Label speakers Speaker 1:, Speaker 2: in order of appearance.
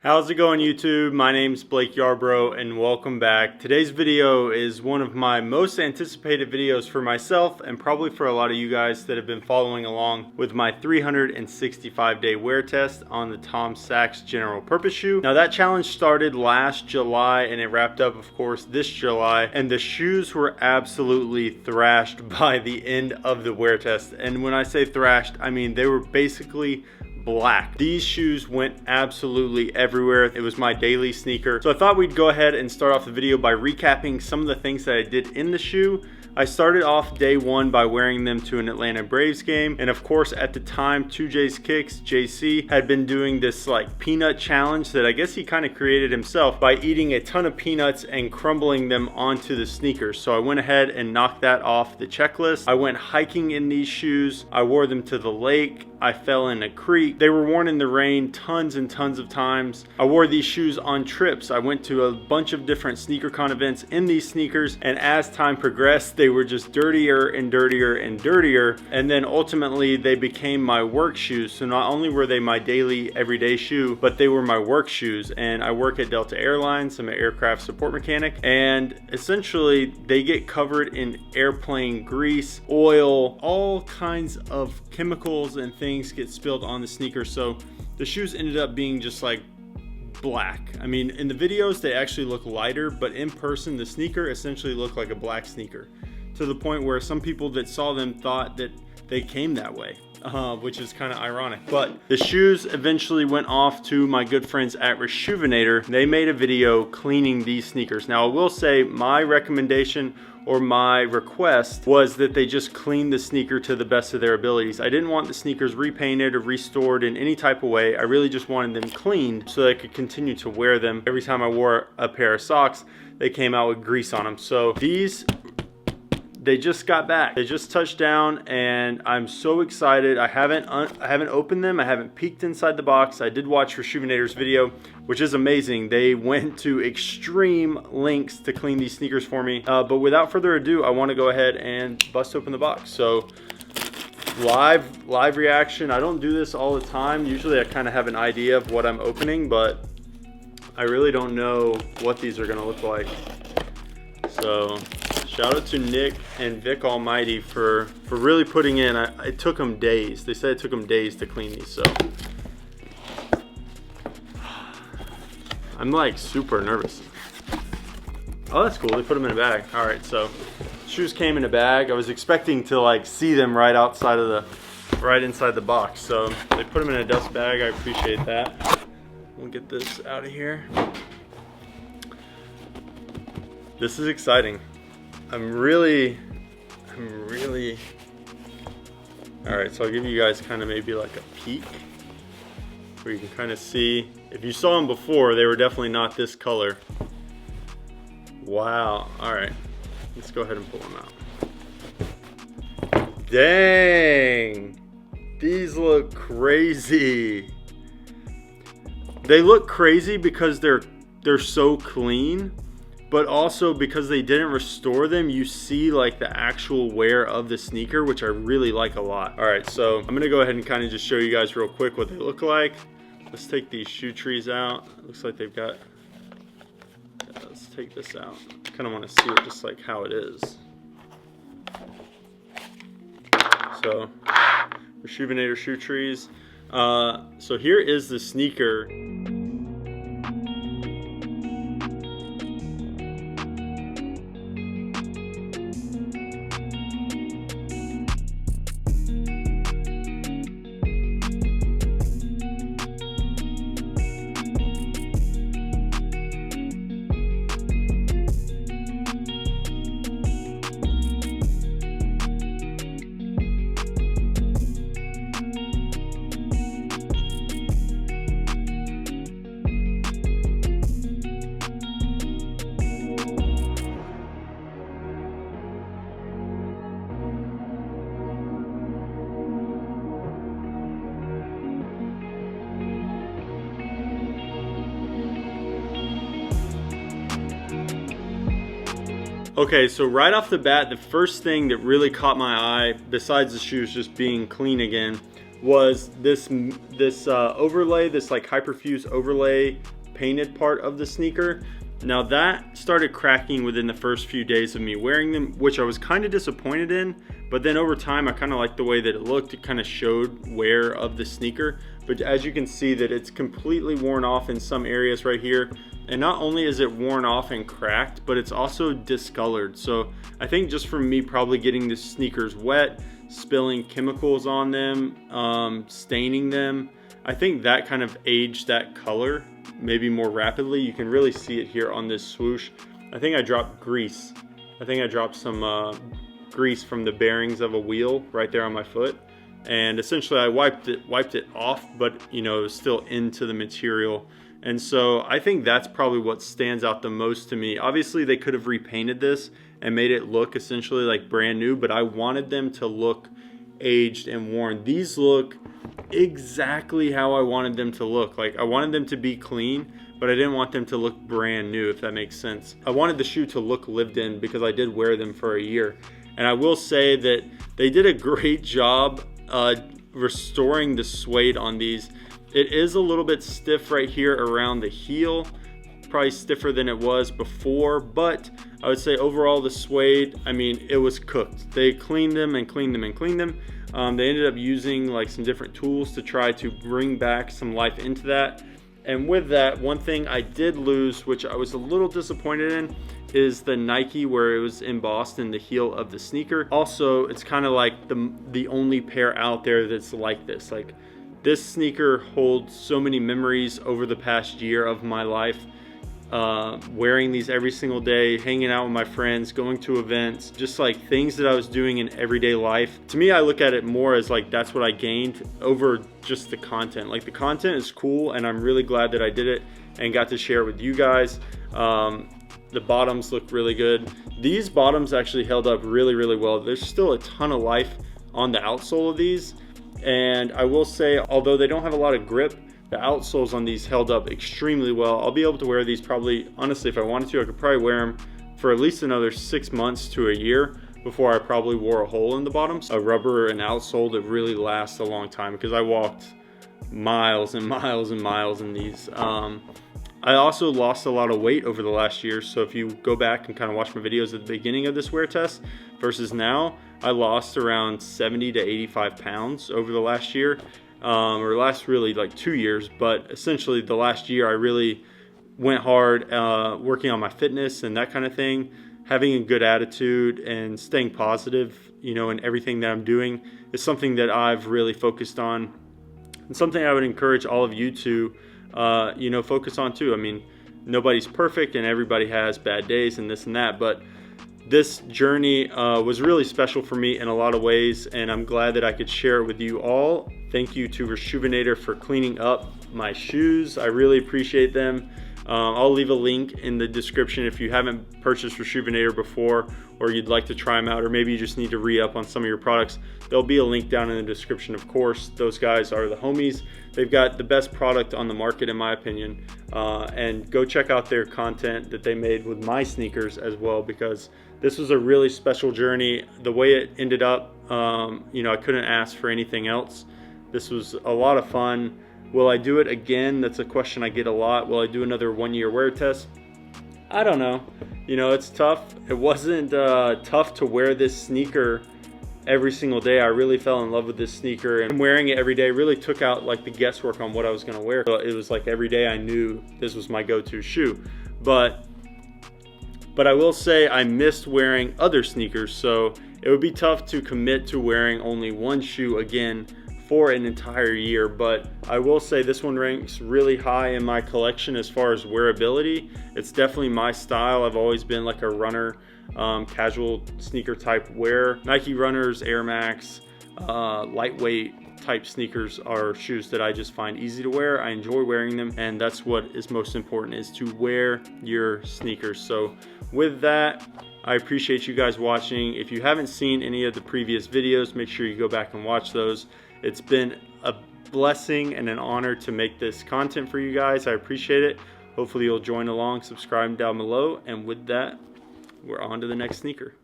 Speaker 1: How's it going, YouTube? My name's Blake Yarbrough and welcome back. Today's video is one of my most anticipated videos for myself and probably for a lot of you guys that have been following along with my 365-day wear test on the Sachs general purpose shoe. Now that challenge started last July and it wrapped up, of course, this July, and the shoes were absolutely thrashed by the end of the wear test. And when I say thrashed, I mean they were basically black. These shoes went absolutely everywhere. It was my daily sneaker. So I thought we'd go ahead and start off the video by recapping some of the things that I did in the shoe. I started off day one by wearing them to an Atlanta Braves game. And of course, at the time, 2J's Kicks, JC, had been doing this like peanut challenge that I guess he kind of created himself by eating a ton of peanuts and crumbling them onto the sneakers. So I went ahead and knocked that off the checklist. I went hiking in these shoes. I wore them to the lake. I fell in a creek. They were worn in the rain tons and tons of times. I wore these shoes on trips. I went to a bunch of different SneakerCon events in these sneakers, and as time progressed, they were just dirtier and dirtier and dirtier, and then ultimately they became my work shoes. So not only were they my daily everyday shoe, but they were my work shoes. And I work at Delta Airlines. I'm an aircraft support mechanic, and essentially they get covered in airplane grease, oil, all kinds of chemicals and things get spilled on the sneaker. So the shoes ended up being just like black. I mean, in the videos they actually look lighter, but in person the sneaker essentially looked like a black sneaker, to the point where some people that saw them thought that they came that way, which is kind of ironic. But the shoes eventually went off to my good friends at Reshoevn8r. They made a video cleaning these sneakers. Now I will say my recommendation or my request was that they just clean the sneaker to the best of their abilities. I didn't want the sneakers repainted or restored in any type of way. I really just wanted them cleaned so that I could continue to wear them. Every time I wore a pair of socks, they came out with grease on them. So these, they just got back. They just touched down and I'm so excited. I haven't opened them. I haven't peeked inside the box. I did watch Reshoevn8r's video, which is amazing. They went to extreme lengths to clean these sneakers for me. But without further ado, I want to go ahead and bust open the box. So live reaction. I don't do this all the time. Usually I kind of have an idea of what I'm opening, but I really don't know what these are gonna look like. So shout out to Nick and Vic Almighty for really putting in. It took them days. They said it took them days to clean these, so I'm like super nervous. Oh, that's cool. They put them in a bag. All right, so shoes came in a bag. I was expecting to like see them right inside the box. So they put them in a dust bag. I appreciate that. We'll get this out of here. This is exciting. I'm really, all right, so I'll give you guys kind of maybe like a peek where you can kind of see. If you saw them before, they were definitely not this color. Wow, all right, let's go ahead and pull them out. Dang, these look crazy. They look crazy because they're so clean, but also because they didn't restore them, you see like the actual wear of the sneaker, which I really like a lot. All right, so I'm gonna go ahead and kind of just show you guys real quick what they look like. Let's take these shoe trees out. It looks like they've got, let's take this out. I kind of want to see it just like how it is. So, Reshoevn8r shoe trees. So here is the sneaker. Okay, so right off the bat, the first thing that really caught my eye, besides the shoes just being clean again, was this overlay, this like hyperfuse overlay painted part of the sneaker. Now that started cracking within the first few days of me wearing them, which I was kind of disappointed in, but then over time I kind of liked the way that it looked. It kind of showed wear of the sneaker, but as you can see that it's completely worn off in some areas right here. And not only is it worn off and cracked, but it's also discolored. So I think just from me probably getting the sneakers wet, spilling chemicals on them, staining them, I think that kind of aged that color maybe more rapidly. You can really see it here on this swoosh. I think I dropped grease. I think I dropped some grease from the bearings of a wheel right there on my foot. And essentially I wiped it off, but you know, it was still into the material. And so I think that's probably what stands out the most to me. Obviously they could have repainted this and made it look essentially like brand new, but I wanted them to look aged and worn. These look exactly how I wanted them to look. Like I wanted them to be clean, but I didn't want them to look brand new, if that makes sense. I wanted the shoe to look lived in because I did wear them for a year. And I will say that they did a great job restoring the suede on these. It is a little bit stiff right here around the heel, probably stiffer than it was before, but I would say overall the suede, I mean, it was cooked. They cleaned them and cleaned them and cleaned them. They ended up using like some different tools to try to bring back some life into that. And with that, one thing I did lose, which I was a little disappointed in, is the Nike where it was embossed in the heel of the sneaker. Also, it's kind of like the only pair out there that's like this. Like this sneaker holds so many memories over the past year of my life. Wearing these every single day, hanging out with my friends, going to events, just like things that I was doing in everyday life. To me, I look at it more as like that's what I gained over just the content. Like the content is cool and I'm really glad that I did it and got to share it with you guys. The bottoms look really good. These bottoms actually held up really, really well. There's still a ton of life on the outsole of these. And I will say, although they don't have a lot of grip, the outsoles on these held up extremely well. I'll be able to wear these probably, honestly, if I wanted to, I could probably wear them for at least another 6 months to a year before I probably wore a hole in the bottoms. A rubber and outsole that really lasts a long time because I walked miles and miles and miles in these. I also lost a lot of weight over the last year. So if you go back and kind of watch my videos at the beginning of this wear test versus now, I lost around 70 to 85 pounds over the last year. Or last really like 2 years, but essentially the last year I really went hard working on my fitness and that kind of thing, having a good attitude and staying positive, you know, in everything that I'm doing is something that I've really focused on and something I would encourage all of you to, you know, focus on too. I mean, nobody's perfect and everybody has bad days and this and that, but this journey was really special for me in a lot of ways, and I'm glad that I could share it with you all. Thank you to Reshoevn8r for cleaning up my shoes. I really appreciate them. I'll leave a link in the description if you haven't purchased Reshoevn8r before, or you'd like to try them out, or maybe you just need to re-up on some of your products. There'll be a link down in the description, of course. Those guys are the homies. They've got the best product on the market, in my opinion. And go check out their content that they made with my sneakers as well, because this was a really special journey. The way it ended up, you know, I couldn't ask for anything else. This was a lot of fun. Will I do it again? That's a question I get a lot. Will I do another 1-year wear test? I don't know. You know, it's tough. It wasn't tough to wear this sneaker every single day. I really fell in love with this sneaker, and wearing it every day really took out like the guesswork on what I was going to wear. So it was like every day I knew this was my go-to shoe. But I will say I missed wearing other sneakers, so it would be tough to commit to wearing only one shoe again for an entire year. But I will say this one ranks really high in my collection as far as wearability. It's definitely my style. I've always been like a runner, casual sneaker type wear. Nike runners, Air Max, lightweight type sneakers are shoes that I just find easy to wear. I enjoy wearing them, and that's what is most important, is to wear your sneakers. So with that, I appreciate you guys watching. If you haven't seen any of the previous videos, make sure you go back and watch those. It's been a blessing and an honor to make this content for you guys. I appreciate it. Hopefully you'll join along, subscribe down below, and with that, we're on to the next sneaker.